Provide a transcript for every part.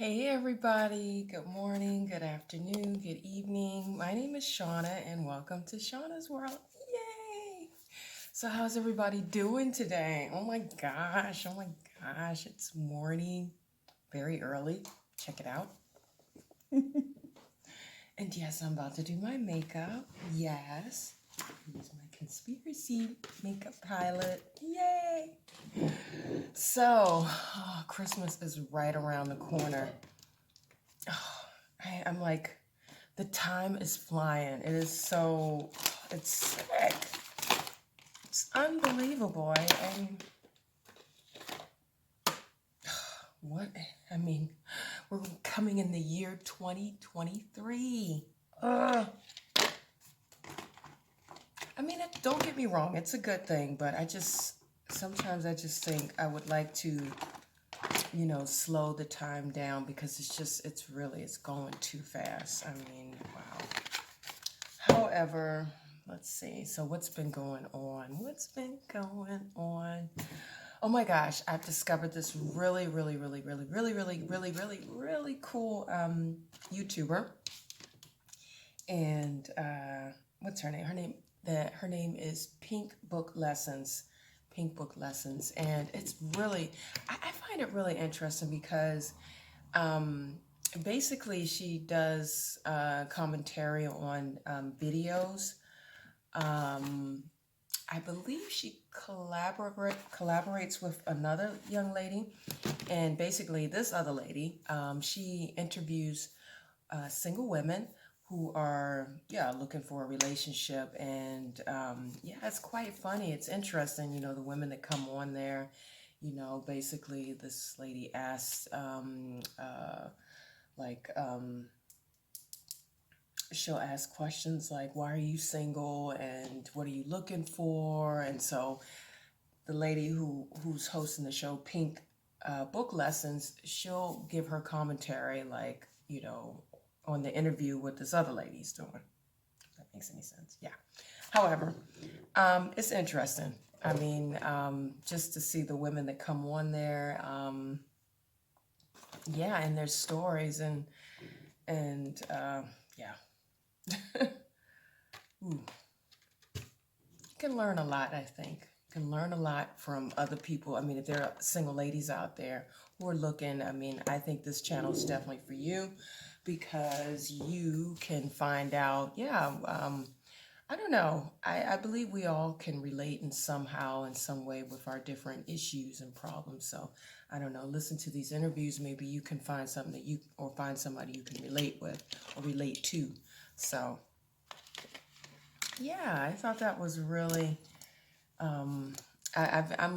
Hey everybody, good morning, good afternoon, good evening. My name is Shauna and welcome to Shauna's World. Yay! So how's everybody doing today? Oh my gosh, it's morning, very early. Check it out. And yes, I'm about to do my makeup. Yes. Here's my conspiracy makeup palette. Yay! So, Christmas is right around the corner. I'm like, the time is flying. It is so, it's sick. It's unbelievable. What, I mean, we're coming in the year 2023. I mean, don't get me wrong, it's a good thing, but sometimes I just think I would like to, slow the time down because it's going too fast. I mean, wow. However, let's see. So what's been going on? What's been going on? Oh my gosh, I've discovered this really cool YouTuber. And what's her name? Her name is Pink Book Lessons. Pink Book Lessons. And it's really, I find it really interesting because basically she does commentary on videos. I believe she collaborates with another young lady, and basically this other lady, she interviews single women who are looking for a relationship, and it's quite funny. It's interesting, the women that come on there. Basically this lady asks like she'll ask questions like, why are you single and what are you looking for? And so the lady who's hosting the show, Pink Book Lessons, she'll give her commentary like, on the interview what this other lady's doing. If that makes any sense. Yeah. However, it's interesting. I mean, just to see the women that come on there, and their stories and yeah. You can learn a lot, I think. You can learn a lot from other people. I mean, if there are single ladies out there who are looking, I mean, I think this channel is definitely for you because you can find out, I don't know. I believe we all can relate in somehow, in some way with our different issues and problems. So I don't know, listen to these interviews. Maybe you can find something or find somebody you can relate with or relate to. So yeah, I thought that was really, I'm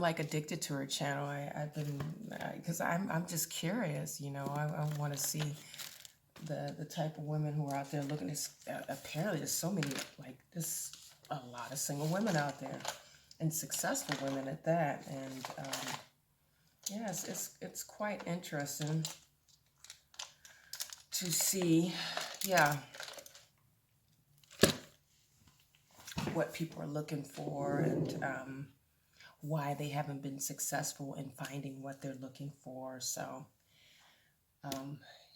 like addicted to her channel. I've been, because I'm just curious, I want to see the type of women who are out there looking at, apparently there's so many, like there's a lot of single women out there and successful women at that. And it's quite interesting to see, what people are looking for and why they haven't been successful in finding what they're looking for. So,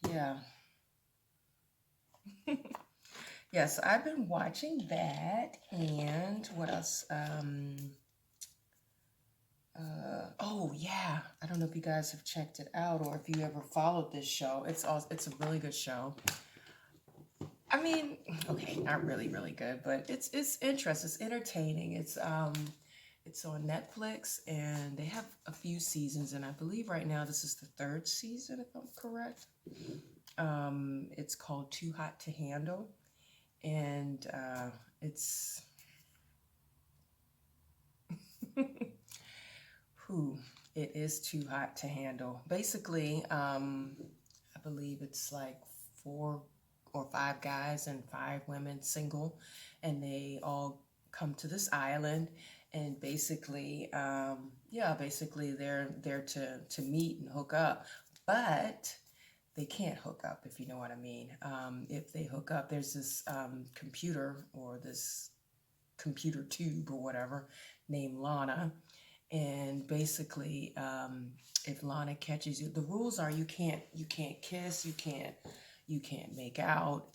yeah. Yes, I've been watching that. And what else? Oh yeah, I don't know if you guys have checked it out or if you ever followed this show. It's a really good show. I mean, okay, not really, really good, but it's interesting. It's entertaining. It's on Netflix, and they have a few seasons, and I believe right now this is the third season, if I'm correct. It's called Too Hot to Handle, and it's it is too hot to handle. Basically, I believe it's like 4 or 5 guys and 5 women single, and they all come to this island, and basically, basically they're there to meet and hook up, but they can't hook up, if you know what I mean. If they hook up, there's this computer or this computer tube or whatever named Lana, And basically, if Lana catches you, the rules are you can't kiss, you can't make out,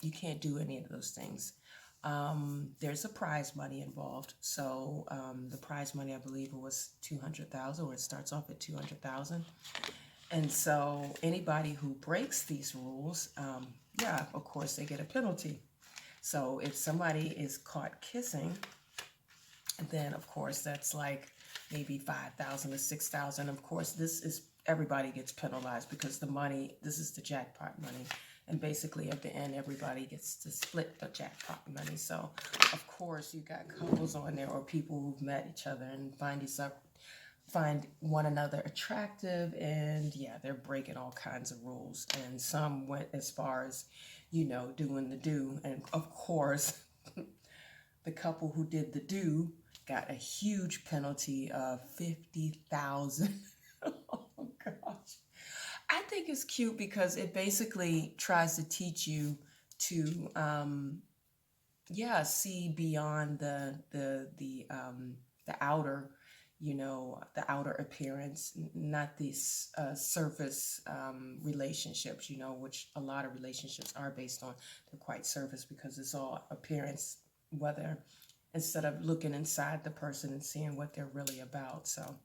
you can't do any of those things. There's a prize money involved. So the prize money, I believe it was 200,000, or it starts off at 200,000. And so anybody who breaks these rules, yeah, of course they get a penalty. So if somebody is caught kissing, then of course that's like maybe 5,000 to 6,000. Of course, this is everybody gets penalized because the money, this is the jackpot money. And basically at the end, everybody gets to split the jackpot money. So of course you got couples on there or people who've met each other and find one another attractive, and yeah, they're breaking all kinds of rules. And some went as far as, doing the do. And of course, the couple who did the do got a huge penalty of 50,000. Oh gosh. I think it's cute because it basically tries to teach you to see beyond the outer, the outer appearance, not these surface relationships, which a lot of relationships are based on. They're quite surface because it's all appearance, whether instead of looking inside the person and seeing what they're really about. So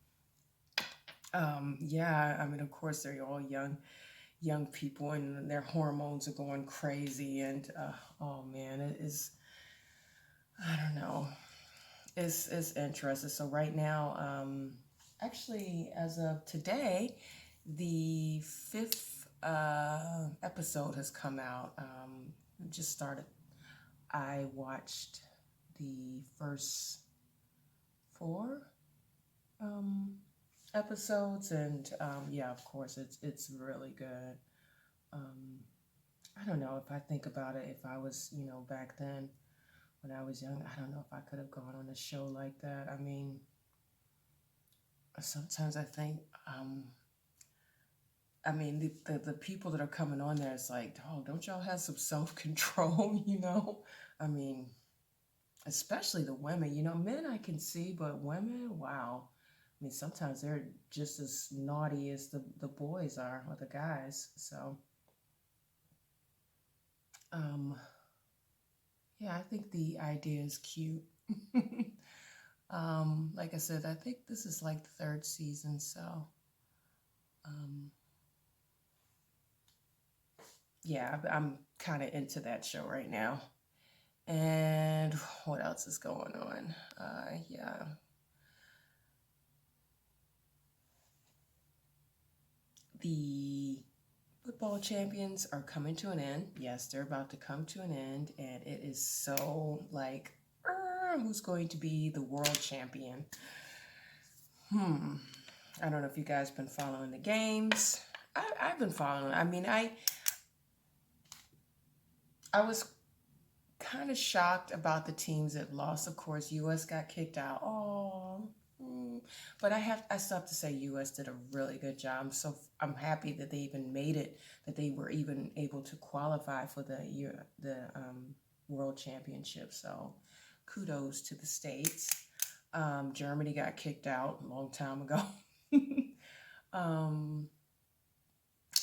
yeah, I mean, of course they're all young people and their hormones are going crazy, and oh man, it is, I don't know, it's interesting. So right now, actually as of today, the fifth episode has come out. Just started. I watched the first four episodes, and yeah, of course it's really good. I don't know, if I think about it, if I was, back then when I was young, I don't know if I could have gone on a show like that. I mean, sometimes I think, I mean, the people that are coming on there, it's like, oh, don't y'all have some self-control, I mean, especially the women, men I can see, but women, wow. I mean, sometimes they're just as naughty as the boys are, or the guys. So, yeah, I think the idea is cute. Like I said, I think this is like the third season, so yeah, I'm kind of into that show right now. And what else is going on? Yeah. The football champions are coming to an end. Yes, they're about to come to an end, and it is so like, who's going to be the world champion? I don't know if you guys been following the games. I've been following. I mean, I was kind of shocked about the teams that lost. Of course, U.S. got kicked out. Oh, but I still have to say U.S. did a really good job. So I'm happy that they even made it, that they were even able to qualify for the World Championship. So kudos to the States. Germany got kicked out a long time ago.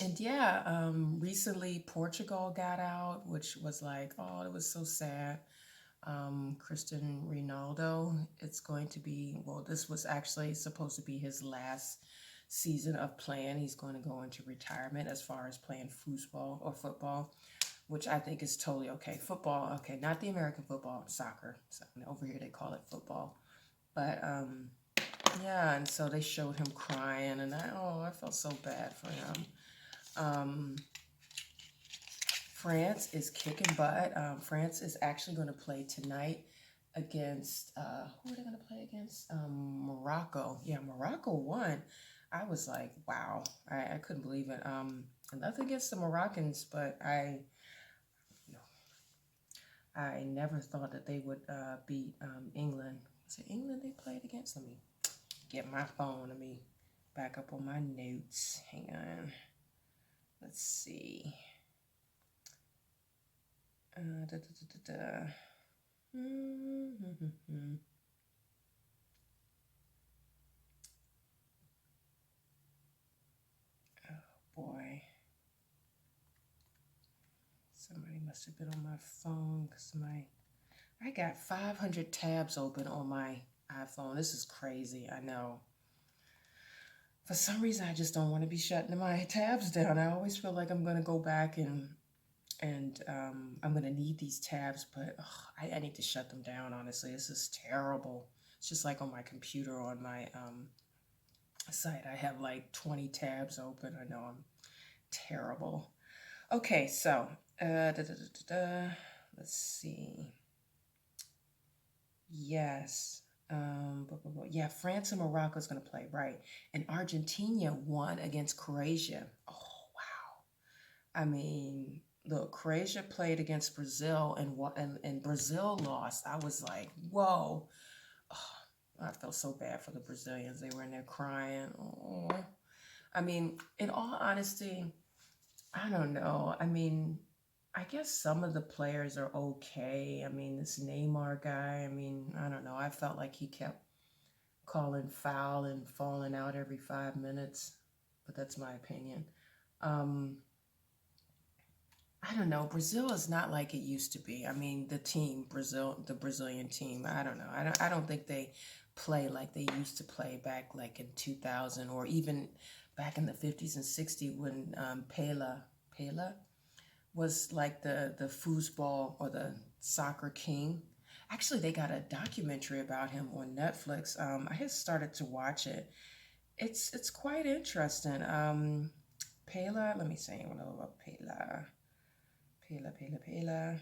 And yeah, recently Portugal got out, which was like, oh, it was so sad. Cristiano Ronaldo, it's going to be, well, this was actually supposed to be his last season of playing. He's going to go into retirement as far as playing football, which I think is totally okay. Football, okay, not the American football, soccer. So over here they call it football. But yeah, and so they showed him crying, and I felt so bad for him. France is kicking butt. France is actually going to play tonight against, who are they going to play against? Morocco. Yeah, Morocco won. I was like, wow. I couldn't believe it. Nothing against the Moroccans, but I never thought that they would beat England. Was it England they played against? Let me get my phone. Let me back up on my notes. Hang on. Let's see. must have been on my phone because I got 500 tabs open on my iPhone. This is crazy. I know. For some reason, I just don't want to be shutting my tabs down. I always feel like I'm going to go back and I'm going to need these tabs, but I need to shut them down, honestly. This is terrible. It's just like on my computer, on my site, I have like 20 tabs open. I know I'm terrible. Okay, so let's see. Yes. Yeah, France and Morocco is going to play, right? And Argentina won against Croatia. Oh, wow. I mean, look, Croatia played against Brazil and Brazil lost. I was like, whoa. Oh, I felt so bad for the Brazilians. They were in there crying. Oh. I mean, in all honesty, I don't know. I mean, I guess some of the players are okay. I mean, this Neymar guy, I mean, I don't know. I felt like he kept calling foul and falling out every 5 minutes, but that's my opinion. Um, I don't know. Brazil is not like it used to be. I mean, the Brazilian team. I don't know. I don't think they play like they used to play back like in 2000 or even back in the 50s and 60s when Pela was like the foosball or the soccer king. Actually, they got a documentary about him on Netflix. I had started to watch it. It's quite interesting. Pela, let me say what about Pela. Pela.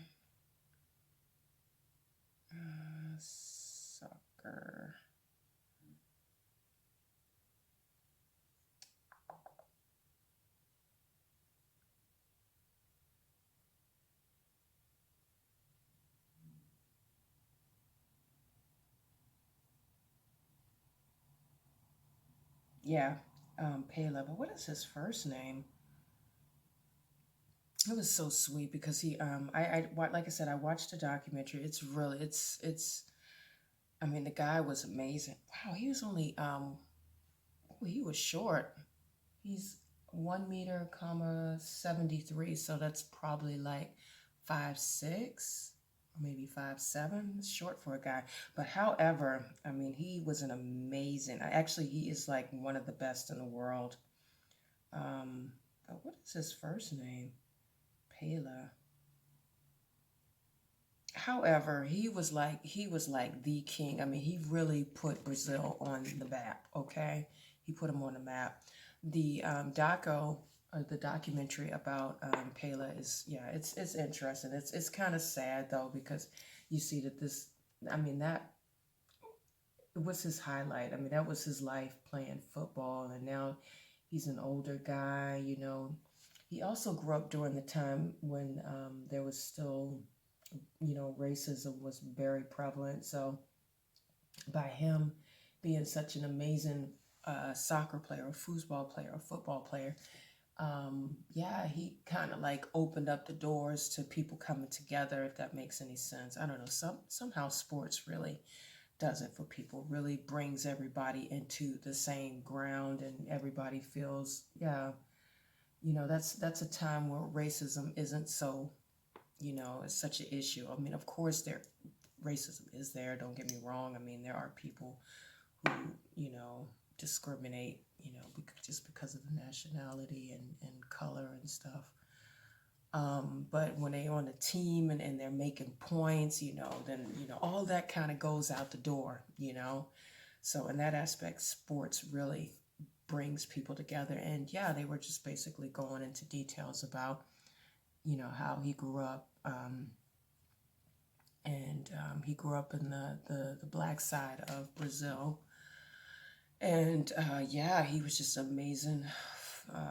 Soccer. Yeah, Pela. But what is his first name? It was so sweet because like I said, I watched the documentary. It's really, it's. I mean, the guy was amazing. Wow, he was only he was short. He's 1 meter, comma 73, so that's probably like 5'6", or maybe 5'7". It's short for a guy. But however, I mean, he was an amazing. Actually, he is like one of the best in the world. But what is his first name? Pela. However, he was like the king. I mean, he really put Brazil on the map. Okay, he put him on the map. The the documentary about Pele is, yeah, it's interesting. It's kind of sad though because you see that this. I mean, that was his highlight. I mean, that was his life playing football, and now he's an older guy. He also grew up during the time when there was still, racism was very prevalent. So by him being such an amazing soccer player, or football player, yeah, he kind of like opened up the doors to people coming together, if that makes any sense. I don't know. Somehow sports really does it for people. Really brings everybody into the same ground, and everybody feels, yeah, that's a time where racism isn't so, it's such an issue. I mean, of course, racism is there. Don't get me wrong. I mean, there are people who, discriminate, just because of the nationality and color and stuff. But when they're on a team and they're making points, then, all that kind of goes out the door. So in that aspect, sports really brings people together. And yeah, they were just basically going into details about, how he grew up. And he grew up in the black side of Brazil. And yeah, he was just an amazing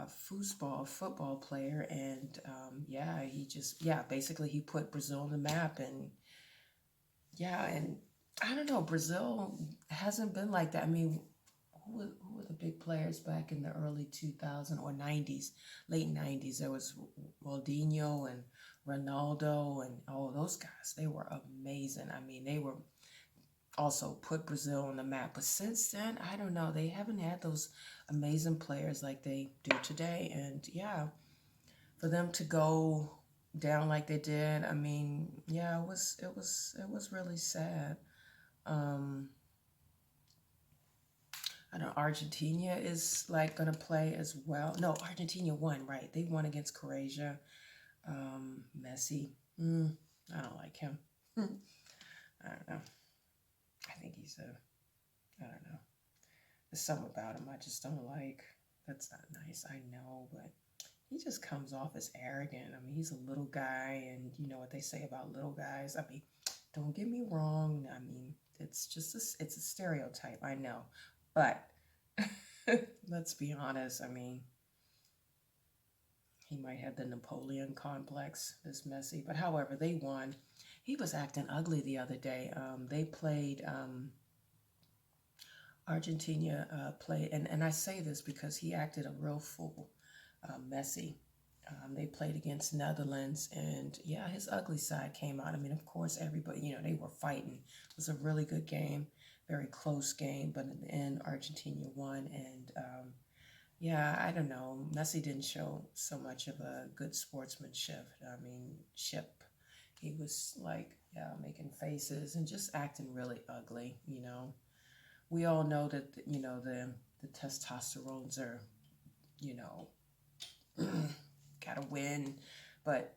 football player. And yeah, basically he put Brazil on the map. And yeah, and I don't know, Brazil hasn't been like that. I mean, who were the big players back in the early 2000s or 90s, late 90s? There was Ronaldinho and Ronaldo and all those guys. They were amazing. I mean, they were also put Brazil on the map. But since then, I don't know. They haven't had those amazing players like they do today. And yeah, for them to go down like they did. I mean, yeah, it was really sad. Um, I know Argentina is like gonna play as well. No, Argentina won, right? They won against Croatia. Messi. I don't like him. I don't know. I think he's a. I don't know. There's something about him I just don't like. That's not nice. I know, but he just comes off as arrogant. I mean, he's a little guy, and you know what they say about little guys. I mean, don't get me wrong. I mean, it's a stereotype. I know, but let's be honest. I mean, he might have the Napoleon complex, this Messi. But however, they won. He was acting ugly the other day. They played Argentina played, and I say this because he acted a real fool, Messi. They played against Netherlands, and yeah, his ugly side came out. I mean, of course, everybody, they were fighting. It was a really good game, very close game, but in the end, Argentina won. And yeah, I don't know. Messi didn't show so much of a good sportsmanship. I mean, ship. He was like, yeah, making faces and just acting really ugly. We all know that the testosterones are you know gotta win, but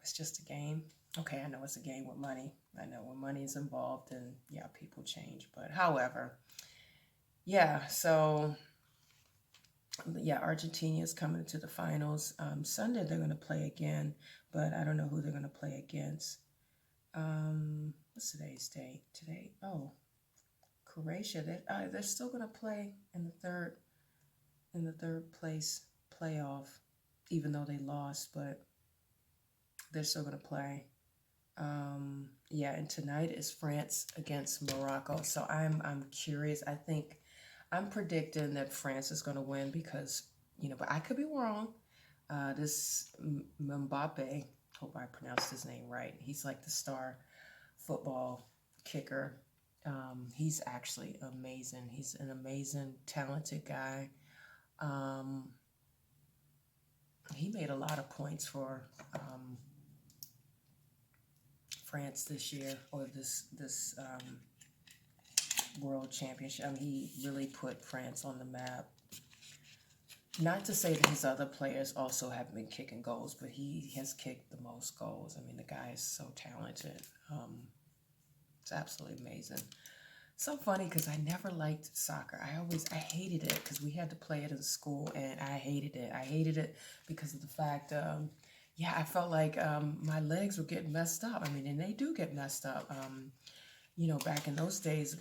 it's just a game. Okay, I know it's a game with money. I know when money is involved, and yeah, people change. But however, yeah. So yeah, Argentina is coming to the finals. Sunday they're gonna play again, but I don't know who they're gonna play against. What's today's date? Today, oh, Croatia. They're still gonna play in the third place playoff, even though they lost, but they're still gonna play. Yeah, and tonight is France against Morocco. So I'm curious. I think I'm predicting that France is gonna win because but I could be wrong. This Mbappe, hope I pronounced his name right. He's like the star football kicker. He's actually amazing. He's an amazing, talented guy. Um, he made a lot of points for France this year, or this World Championship. I mean, he really put France on the map. Not to say that his other players also have been kicking goals, but he has kicked the most goals. I mean, the guy is so talented. It's absolutely amazing. So funny because I never liked soccer. I hated it because we had to play it in school, and I hated it. I hated it because of the fact, yeah, I felt like my legs were getting messed up. I mean, and they do get messed up. Back in those days,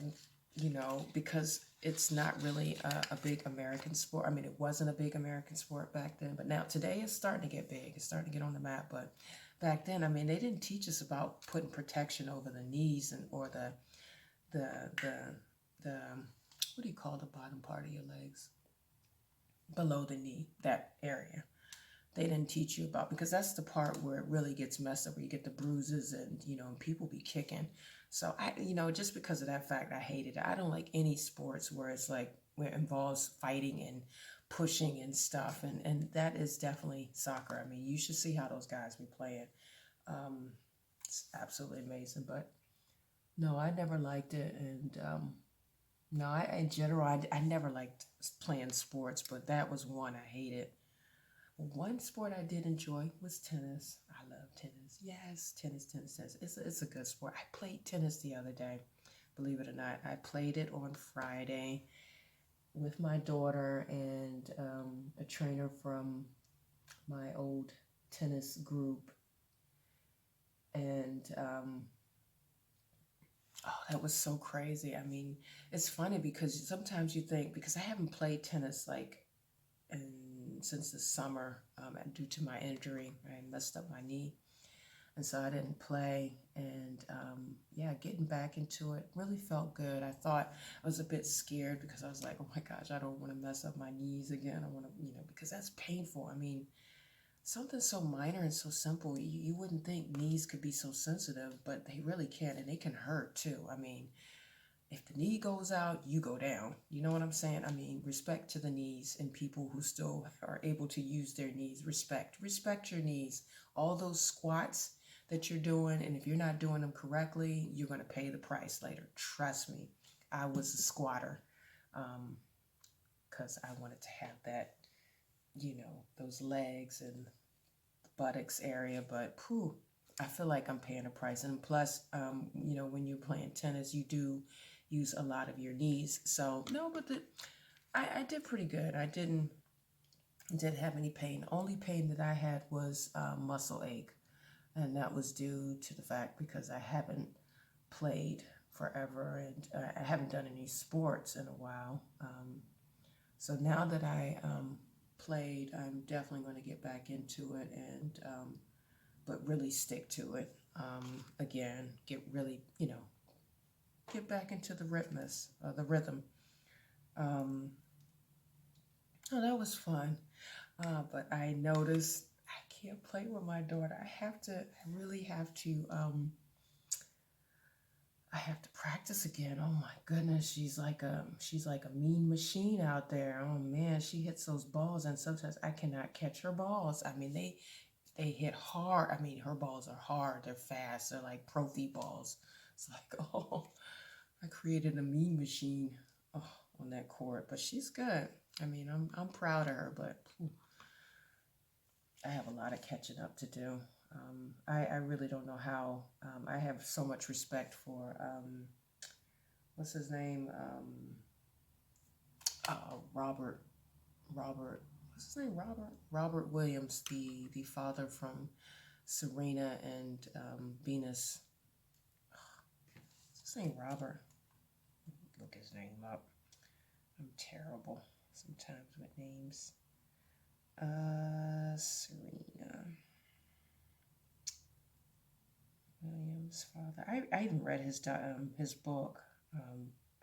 because it's not really a big American sport. I mean, it wasn't a big American sport back then, but now today it's starting to get big. It's starting to get on the map. But back then, I mean, they didn't teach us about putting protection over the knees or the what do you call the bottom part of your legs? Below the knee, that area. They didn't teach you about, because that's the part where it really gets messed up, where you get the bruises and and people be kicking. So just because of that fact, I hated it. I don't like any sports where it's like where it involves fighting and pushing and stuff, and that is definitely soccer. I mean, you should see how those guys be playing. um it's absolutely amazing. But no, I never liked it. And no, in general, I never liked playing sports, but that was one I hated. One sport I did enjoy was tennis. I love tennis. Yes, tennis, tennis, tennis. It's a good sport. I played tennis the other day, believe it or not. I played it on Friday with my daughter and a trainer from my old tennis group. And oh, that was so crazy. I mean, it's funny because sometimes you think, because I haven't played tennis like since the summer, due to my injury. I messed up my knee, and so I didn't play. And yeah, getting back into it really felt good. I thought I was a bit scared because I was like, oh my gosh, I don't want to mess up my knees again. I want to, because that's painful. I mean, something so minor and so simple, you wouldn't think knees could be so sensitive, but they really can, and they can hurt too. I mean, if the knee goes out, you go down. You know what I'm saying? I mean, respect to the knees and people who still are able to use their knees. Respect your knees. All those squats that you're doing, and if you're not doing them correctly, you're going to pay the price later. Trust me. I was a squatter because I wanted to have that, those legs and buttocks area, but phew, I feel like I'm paying a price. And plus, when you're playing tennis, you do use a lot of your knees. So no, but I did pretty good. I didn't have any pain. Only pain that I had was muscle ache, and that was due to the fact because I haven't played forever and I haven't done any sports in a while. So now that I played, I'm definitely going to get back into it and but really stick to it. Again, get really, get back into the rhythm. Um, oh, that was fun. But I noticed I can't play with my daughter. I really I have to practice again. Oh my goodness, she's like a mean machine out there. Oh man, she hits those balls, and sometimes I cannot catch her balls. I mean, they hit hard. I mean, her balls are hard. They're fast. They're like profi balls. It's like, oh, I created a mean machine, oh, on that court. But she's good. I mean, I'm proud of her, but I have a lot of catching up to do. I really don't know how. I have so much respect for what's his name? Robert. Robert. What's his name? Robert Williams, the father from Serena and Venus. What's his name? Robert. Look his name up. I'm terrible sometimes with names. Serena Williams' father. I even read his book.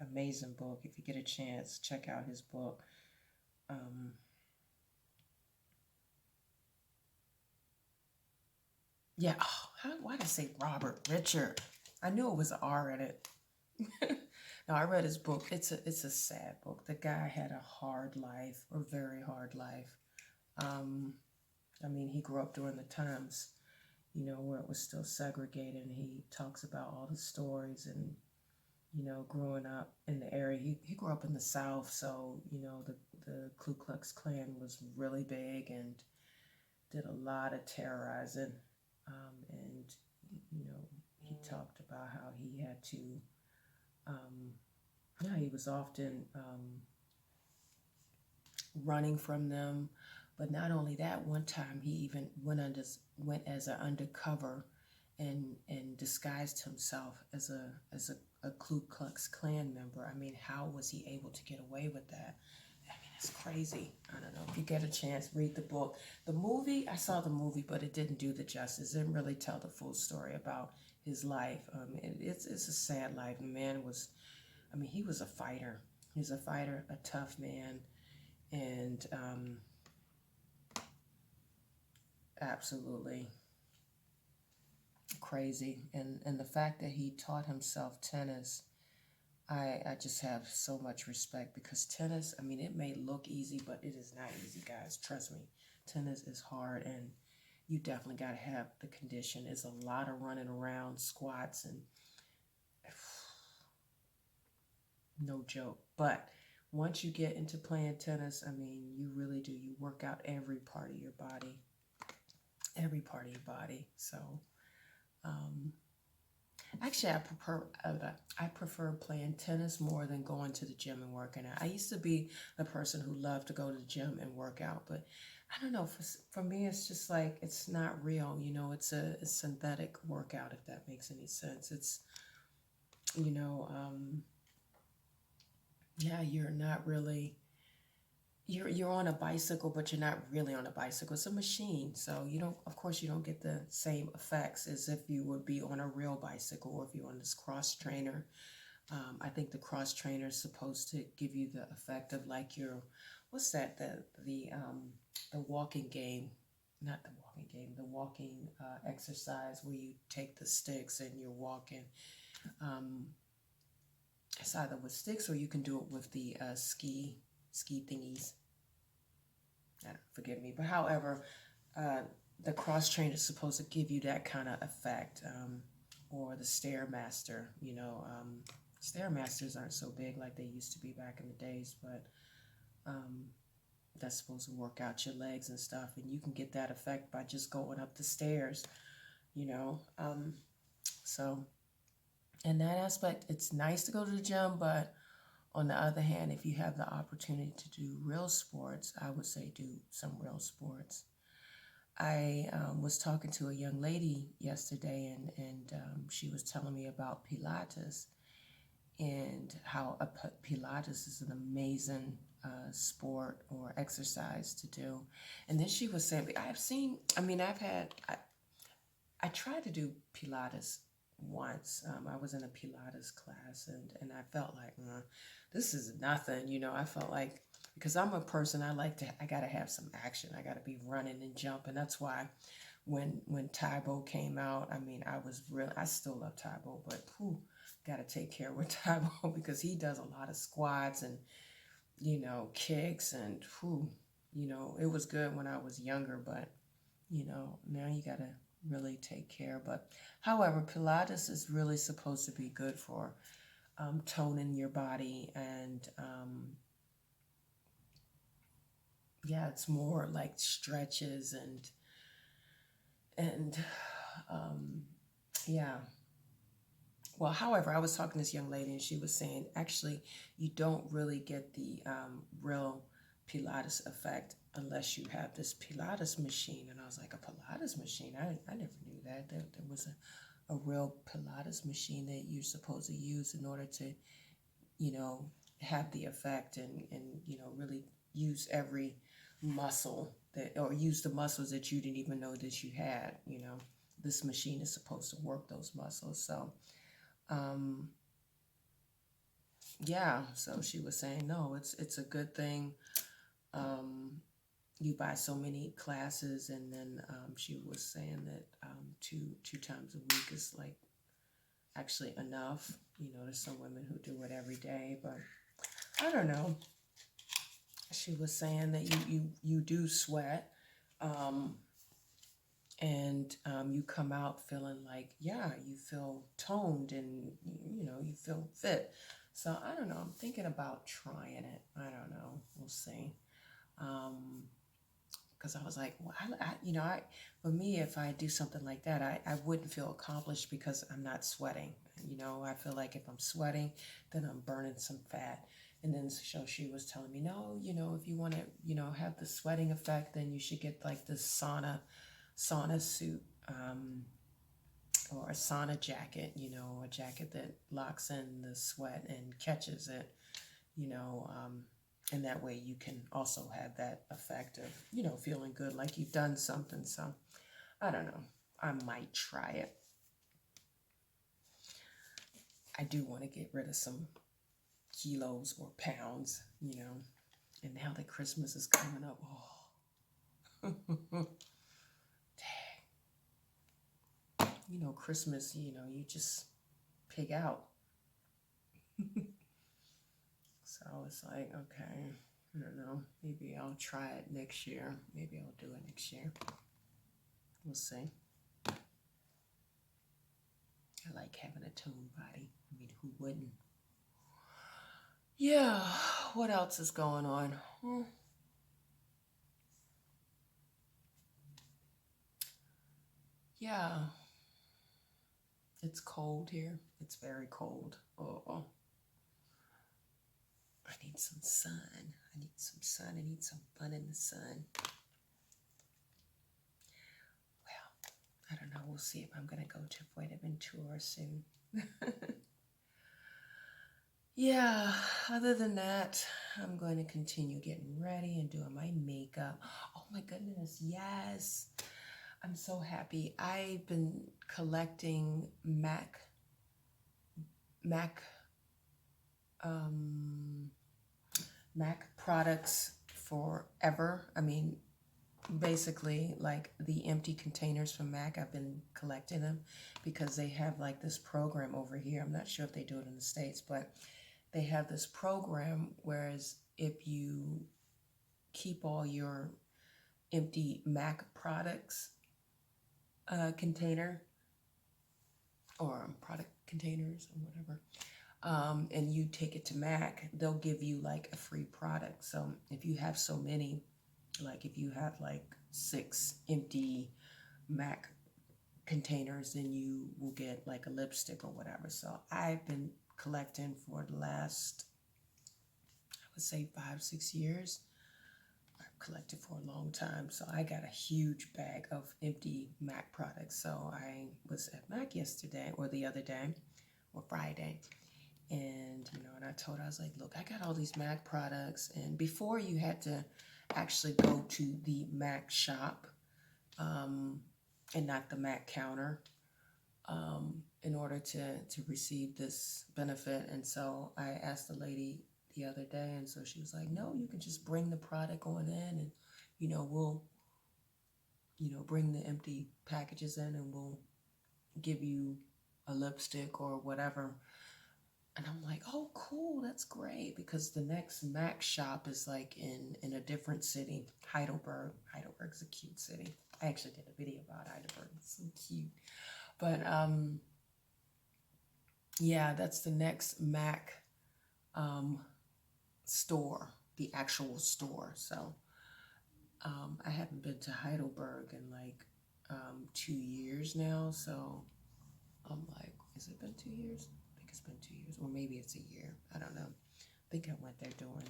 Amazing book. If you get a chance, check out his book. Yeah. Oh, why did I say Robert? Richard. I knew it was an R in it. No, I read his book. It's a sad book. The guy had a hard life, or very hard life. I mean, he grew up during the times, where it was still segregated. And he talks about all the stories and, growing up in the area. He grew up in the South, so, the Ku Klux Klan was really big and did a lot of terrorizing. And, he talked about how he had to, yeah, he was often running from them. But not only that, one time he even went as an undercover and disguised himself as a Ku Klux Klan member. I mean, how was he able to get away with that? I mean, it's crazy. I don't know. If you get a chance, read the book. The movie, I saw the movie, but it didn't do the justice. It didn't really tell the full story about his life. It's a sad life. The man was, I mean, he was a fighter. He was a fighter, a tough man, and absolutely crazy. And the fact that he taught himself tennis, I just have so much respect because tennis, I mean, it may look easy, but it is not easy, guys. Trust me. Tennis is hard, and you definitely got to have the condition. It's a lot of running around, squats, and no joke. But once you get into playing tennis, I mean, you really do. You work out every part of your body. Every part of your body. So, actually, I prefer playing tennis more than going to the gym and working out. I used to be the person who loved to go to the gym and work out, but I don't know. For me, it's just like it's not real. It's a synthetic workout, if that makes any sense. It's you know, yeah, you're not really you're on a bicycle, but you're not really on a bicycle. It's a machine, so of course, you don't get the same effects as if you would be on a real bicycle or if you're on this cross trainer. I think the cross trainer is supposed to give you the effect of like what's that? The walking game, not the walking game, the walking exercise where you take the sticks and you're walking. Um, It's either with sticks or you can do it with the ski thingies. Forgive me, but however, uh, the cross train is supposed to give you that kind of effect, or the stairmaster. Stairmasters aren't so big like they used to be back in the days, but um, that's supposed to work out your legs and stuff, and you can get that effect by just going up the stairs. You know, so in that aspect, it's nice to go to the gym, but on the other hand, if you have the opportunity to do real sports, I would say do some real sports. I was talking to a young lady yesterday, and she was telling me about Pilates and how Pilates is an amazing sport or exercise to do. And then she was saying, I tried to do Pilates once. I was in a Pilates class, and I felt like, this is nothing. I felt like, because I'm a person, I got to have some action. I got to be running and jumping. That's why when Tybo came out, I still love Tybo, but got to take care with Tybo because he does a lot of squats and, kicks and, it was good when I was younger, but, now you got to really take care. But however, Pilates is really supposed to be good for toning your body, and it's more like stretches and yeah. Well, however, I was talking to this young lady, and she was saying, actually, you don't really get the real Pilates effect unless you have this Pilates machine. And I was like, a Pilates machine? I never knew that. There was a real Pilates machine that you're supposed to use in order to, have the effect and really use every muscle or use the muscles that you didn't even know that you had. This machine is supposed to work those muscles. So, so she was saying, no, it's a good thing. You buy so many classes, and then she was saying that two times a week is like actually enough. There's some women who do it every day, but I don't know. She was saying that you do sweat, and you come out feeling like, you feel toned, and you feel fit. So I don't know. I'm thinking about trying it. I don't know. We'll see. Because I was like, well, for me, if I do something like that, I wouldn't feel accomplished because I'm not sweating. I feel like if I'm sweating, then I'm burning some fat. And then so she was telling me, no, if you want to, have the sweating effect, then you should get like this sauna suit, or a sauna jacket, a jacket that locks in the sweat and catches it, and that way you can also have that effect of, feeling good, like you've done something. So I don't know. I might try it. I do want to get rid of some kilos or pounds, and now that Christmas is coming up, dang. Christmas, you just pig out. So it's like, okay, I don't know. Maybe I'll try it next year. Maybe I'll do it next year. We'll see. I like having a toned body. Who wouldn't? Yeah, what else is going on? Yeah, it's cold here. It's very cold. Oh, I need some sun. I need some sun. I need some fun in the sun. Well, I don't know. We'll see if I'm going to go to Fuerteventura soon. Yeah, other than that, I'm going to continue getting ready and doing my makeup. Oh my goodness, yes. I'm so happy. I've been collecting Mac products forever. Basically, like the empty containers from Mac, I've been collecting them because they have like this program over here. I'm not sure if they do it in the States, but they have this program, whereas if you keep all your empty Mac products container or product containers or whatever, and you take it to Mac, they'll give you like a free product. So if you have so many, like if you have like 6 empty Mac containers, then you will get like a lipstick or whatever. So I've been collecting for the last, I would say 5-6 years. I've collected for a long time. So I got a huge bag of empty Mac products. So I was at Mac yesterday or the other day or Friday. And, and I told her, I was like, look, I got all these Mac products. And before you had to actually go to the Mac shop and not the Mac counter in order to receive this benefit. And so I asked the lady the other day, and so she was like, no, you can just bring the product on in and, we'll, bring the empty packages in and we'll give you a lipstick or whatever. And I'm like, oh, cool, that's great, because the next Mac shop is like in a different city, Heidelberg. Heidelberg's a cute city. I actually did a video about Heidelberg. It's so cute. But yeah, that's the next Mac store, the actual store. So I haven't been to Heidelberg in like 2 years now. So I'm like, has it been 2 years? I think it's been 2 years, or maybe it's a year. I don't know. I think I went there during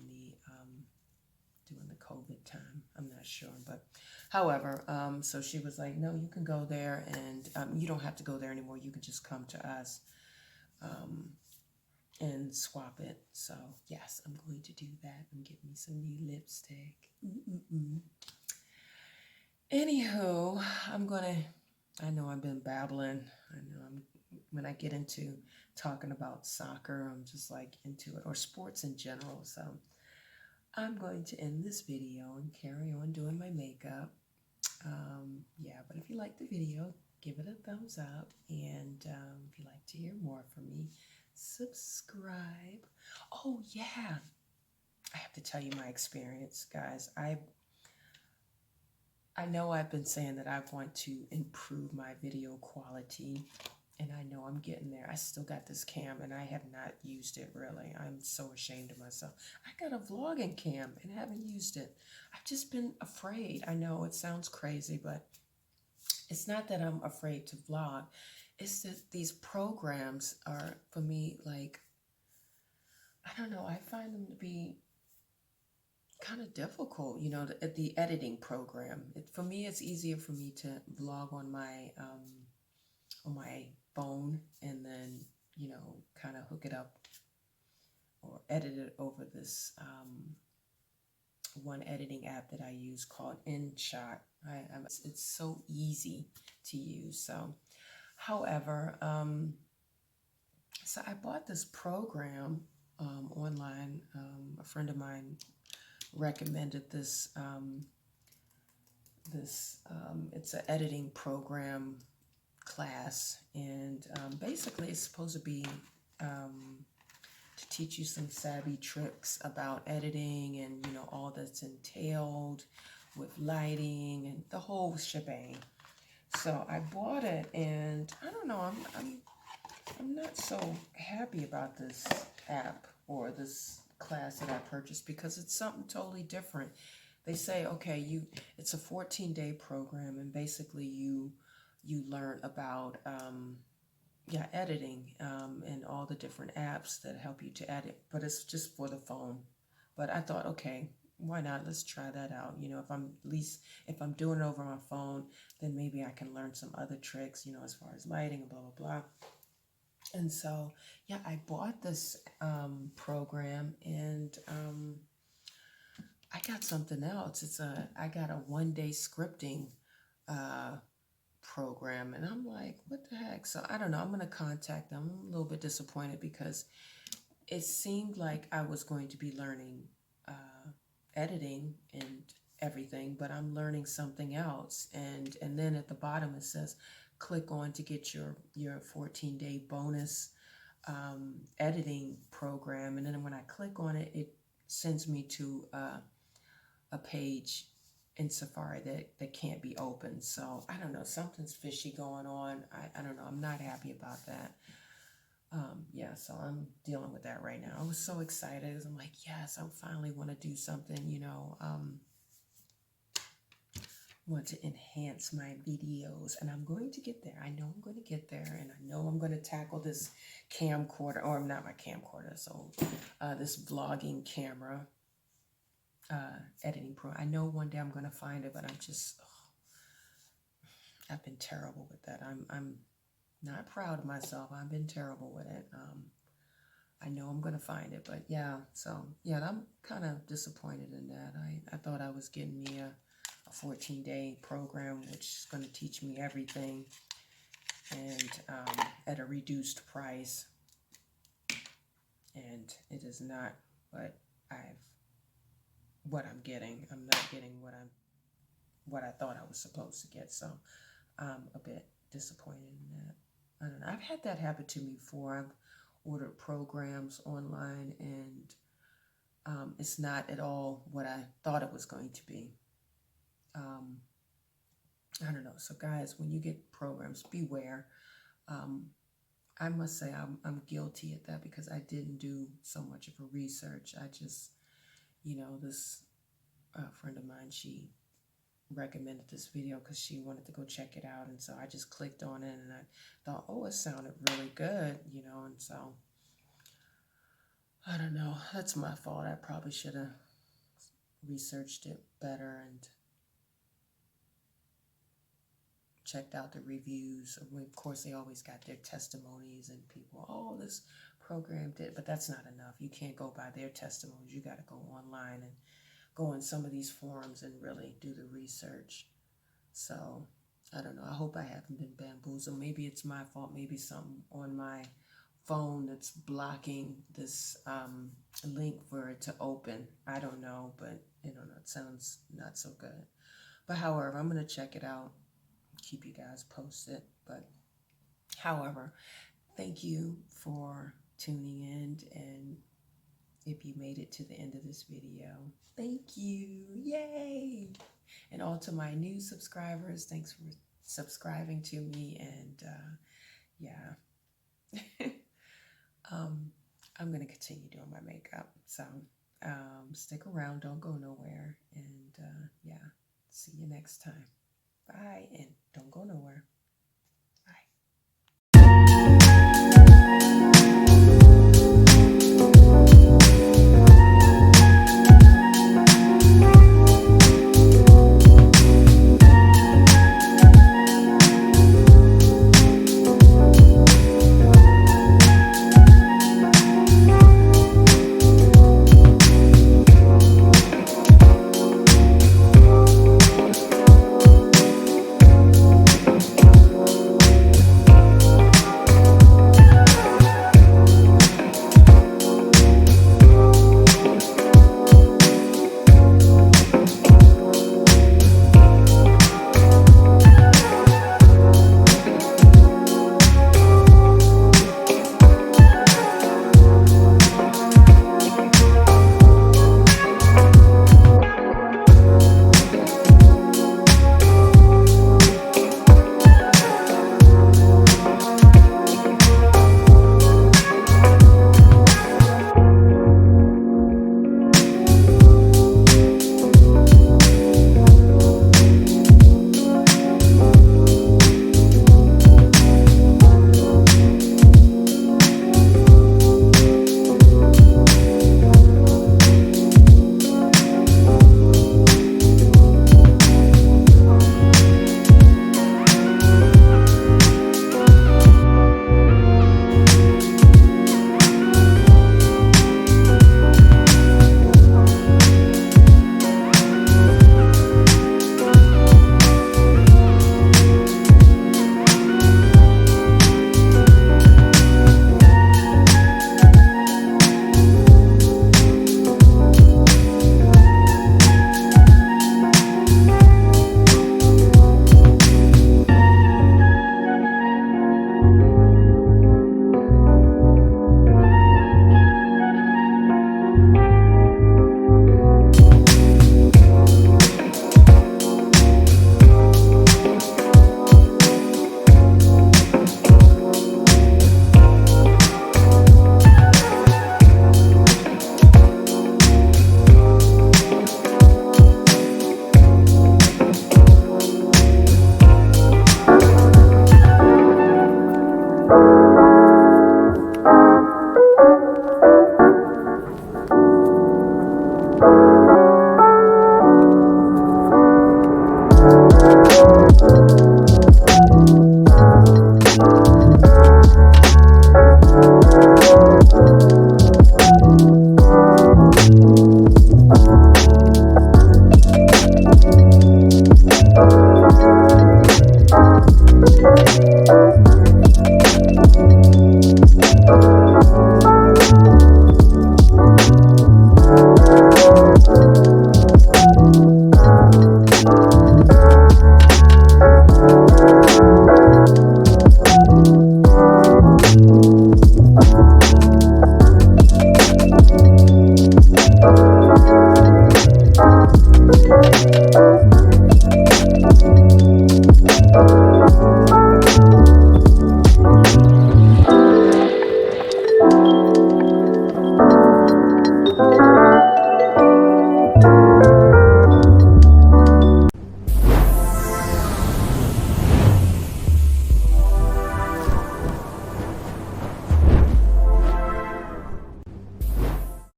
the COVID time. I'm not sure, but however, so she was like, no, you can go there, and you don't have to go there anymore. You can just come to us and swap it. So yes, I'm going to do that and get me some new lipstick. Anywho, I know I've been babbling. I know when I get into talking about soccer, I'm just like into it, or sports in general. So I'm going to end this video and carry on doing my makeup. Yeah, but if you like the video, give it a thumbs up. And if you'd like to hear more from me, subscribe. Oh, yeah. I have to tell you my experience, guys. I know I've been saying that I want to improve my video quality, and I know I'm getting there. I still got this cam, and I have not used it really. I'm so ashamed of myself. I got a vlogging cam and haven't used it. I've just been afraid. I know it sounds crazy, but it's not that I'm afraid to vlog. It's that these programs are, for me, like, I don't know, I find them to be kind of difficult, the editing program. For me, it's easier for me to vlog on my phone and then, kind of hook it up or edit it over this one editing app that I use called InShot. It's so easy to use. So, however, so I bought this program online. A friend of mine recommended this. It's an editing program class, and basically it's supposed to be to teach you some savvy tricks about editing and all that's entailed with lighting and the whole shebang. So I bought it, and I don't know, I'm not so happy about this app or this class that I purchased, because it's something totally different. They say, okay, it's a 14-day program, and basically you learn about editing and all the different apps that help you to edit, but it's just for the phone. But I thought, okay, why not? Let's try that out. If I'm doing it over my phone, then maybe I can learn some other tricks, as far as lighting and blah blah blah. And so, yeah, I bought this program, and I got something else. I got a 1-day scripting program, and I'm like, what the heck? So I don't know. I'm going to contact them. I'm a little bit disappointed, because it seemed like I was going to be learning editing and everything, but I'm learning something else. And then at the bottom it says, click on to get your 14-day bonus editing program, and then when I click on it, it sends me to a page in Safari that can't be opened. So I don't know, something's fishy going on. I don't know. I'm not happy about that. Yeah, so I'm dealing with that right now. I was so excited because I'm like, yes, I finally want to do something, want to enhance my videos, and I'm going to get there. I know I'm going to get there, and I know I'm going to tackle this camcorder, or not my camcorder, so this vlogging camera editing pro. I know one day I'm going to find it, but I've been terrible with that. I'm not proud of myself. I've been terrible with it. I know I'm going to find it, but yeah, so yeah, I'm kind of disappointed in that. I thought I was getting me a 14-day program, which is going to teach me everything, and at a reduced price, and it is not what I'm getting. I'm not getting what I thought I was supposed to get, so I'm a bit disappointed in that. I don't know. I've had that happen to me before. I've ordered programs online, and it's not at all what I thought it was going to be. I don't know. So guys, when you get programs, beware. I must say I'm guilty at that because I didn't do so much of a research. I just, this friend of mine, she recommended this video because she wanted to go check it out, and so I just clicked on it, and I thought, oh, it sounded really good, and so I don't know. That's my fault. I probably should have researched it better and checked out the reviews. Of course, they always got their testimonies and people, oh, this program did, but that's not enough. You can't go by their testimonies. You got to go online and go on some of these forums and really do the research. So I don't know. I hope I haven't been bamboozled. Maybe it's my fault. Maybe something on my phone that's blocking this link for it to open. I don't know, but it sounds not so good. But however, I'm going to check it out, keep you guys posted. But however, thank you for tuning in, and if you made it to the end of this video, thank you. Yay! And all to my new subscribers, thanks for subscribing to me. And yeah, I'm going to continue doing my makeup. So stick around, don't go nowhere. And yeah, see you next time. Bye, and don't go nowhere.